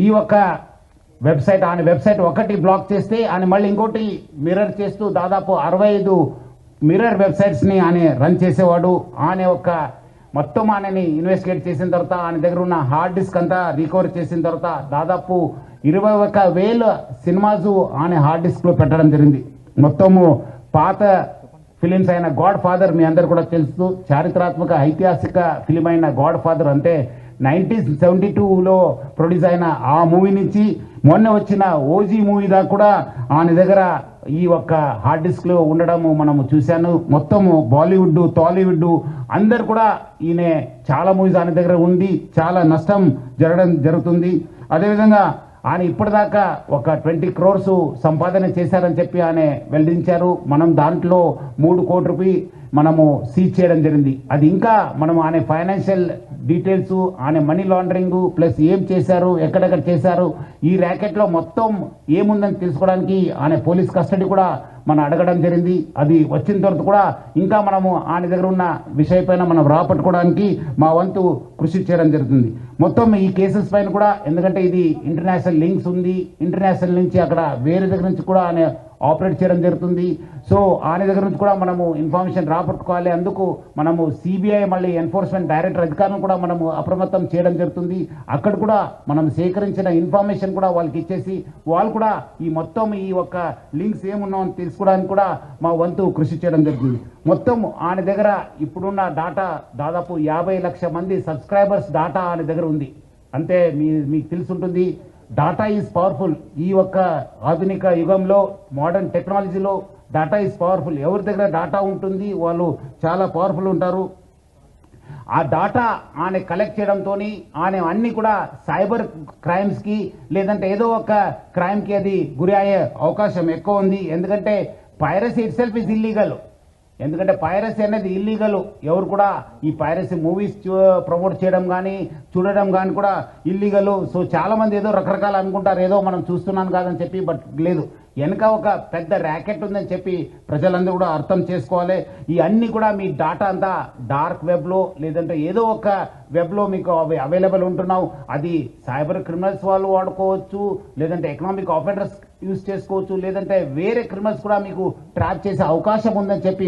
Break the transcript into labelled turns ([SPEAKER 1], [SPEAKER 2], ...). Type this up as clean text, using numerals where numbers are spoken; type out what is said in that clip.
[SPEAKER 1] ఈ ఒక్క వెబ్సైట్ ఆయన వెబ్సైట్ ఒకటి బ్లాక్ చేస్తే ఆయన మళ్ళీ ఇంకోటి మిర్రర్ చేస్తూ దాదాపు 65 మిర్రర్ వెబ్సైట్స్ని ఆయన రన్ చేసేవాడు. ఆయన ఒక మొత్తం ఆయనని ఇన్వెస్టిగేట్ చేసిన తర్వాత ఆయన దగ్గర ఉన్న హార్డ్ డిస్క్ అంతా రికవర్ చేసిన తర్వాత దాదాపు 21,000 సినిమాస్ ఆయన హార్డ్ డిస్క్లో పెట్టడం జరిగింది. మొత్తము పాత ఫిలిమ్స్ అయిన గాడ్ ఫాదర్ మీ అందరు కూడా తెలుసు, చారిత్రాత్మక ఐతిహాసిక ఫిలిం అయిన గాడ్ ఫాదర్ అంటే 1972లో ప్రొడ్యూస్ అయిన ఆ మూవీ నుంచి మొన్న వచ్చిన ఓజీ మూవీ దాకా కూడా ఆయన దగ్గర ఈ ఒక్క హార్డ్ డిస్క్లో ఉండడము మనము చూశాను. మొత్తము బాలీవుడ్ టాలీవుడ్ అందరు కూడా ఈయన చాలా మూవీస్ ఆయన దగ్గర ఉంది, చాలా నష్టం జరుగుతుంది. అదేవిధంగా ఆయన ఇప్పటిదాకా ఒక 20 crores సంపాదన చేశారని చెప్పి ఆయన వెల్లడించారు. మనం దాంట్లో 3 కోట్ల రూపాయలు మనము సీజ్ చేయడం జరిగింది. అది ఇంకా మనం ఆయన ఫైనాన్షియల్ డీటెయిల్స్, ఆయన మనీ లాండరింగ్ ప్లస్ ఏం చేశారు, ఎక్కడెక్కడ చేశారు, ఈ ర్యాకెట్లో మొత్తం ఏముందని తెలుసుకోవడానికి ఆయన పోలీస్ కస్టడీ కూడా మనం అడగడం జరిగింది. అది వచ్చిన తర్వాత కూడా ఇంకా మనము ఆయన దగ్గర ఉన్న విషయపైన మనం రాపట్టుకోవడానికి మా వంతు కృషి చేయడం జరుగుతుంది. మొత్తం ఈ కేసెస్ పైన కూడా, ఎందుకంటే ఇది ఇంటర్నేషనల్ లింక్స్ ఉంది, ఇంటర్నేషనల్ నుంచి అక్కడ వేరే దగ్గర నుంచి కూడా ఆయన ఆపరేట్ చేయడం జరుగుతుంది. సో ఆయన దగ్గర నుంచి కూడా మనము ఇన్ఫర్మేషన్ రాపట్టుకోవాలి. అందుకు మనము సిబిఐ మళ్ళీ ఎన్ఫోర్స్మెంట్ డైరెక్టర్ అధికారులను కూడా మనము అప్రమత్తం చేయడం జరుగుతుంది. అక్కడ కూడా మనం సేకరించిన ఇన్ఫర్మేషన్ కూడా వాళ్ళకి ఇచ్చేసి వాళ్ళు కూడా ఈ మొత్తం ఈ ఒక్క లింక్స్ ఏమున్నామని తెలుసుకోవడానికి కూడా మా వంతు కృషి చేయడం జరుగుతుంది. మొత్తం ఆయన దగ్గర ఇప్పుడున్న డాటా దాదాపు 50 లక్షల మంది సబ్స్క్రైబర్స్ డాటా ఆయన దగ్గర ఉంది. అంటే మీకు తెలుసుంటుంది, డాటా ఈజ్ పవర్ఫుల్. ఈ ఒక్క ఆధునిక యుగంలో మోడర్న్ టెక్నాలజీలో డాటా ఈజ్ పవర్ఫుల్. ఎవరి దగ్గర డాటా ఉంటుంది వాళ్ళు చాలా పవర్ఫుల్ ఉంటారు. ఆ డాటా ఆయన కలెక్ట్ చేయడంతో ఆయన అన్ని కూడా సైబర్ క్రైమ్స్కి లేదంటే ఏదో ఒక క్రైమ్కి అది గురి అయ్యే అవకాశం ఎక్కువ ఉంది. ఎందుకంటే piracy it self is illegal. ఎందుకంటే పైరసీ అనేది ఇల్లీగల్. ఎవరు కూడా ఈ పైరసీ మూవీస్ ప్రమోట్ చేయడం కానీ చూడడం కానీ కూడా ఇల్లీగల్. సో చాలా మంది ఏదో రకరకాలు అనుకుంటారు, ఏదో మనం చూస్తున్నాను కాదని చెప్పి, బట్ లేదు, వెనక ఒక పెద్ద ర్యాకెట్ ఉందని చెప్పి ప్రజలందరూ కూడా అర్థం చేసుకోవాలి. ఈ అన్ని కూడా మీ డాటా అంతా డార్క్ వెబ్లో లేదంటే ఏదో ఒక వెబ్లో మీకు అవైలబుల్ ఉంటున్నావు. అది సైబర్ క్రిమినల్స్ వాళ్ళు వాడుకోవచ్చు, లేదంటే ఎకనామిక్ ఆఫెండర్స్ యూజ్ చేసుకోవచ్చు, లేదంటే వేరే క్రిమినల్స్ కూడా మీకు ట్రాప్ చేసే అవకాశం ఉందని చెప్పి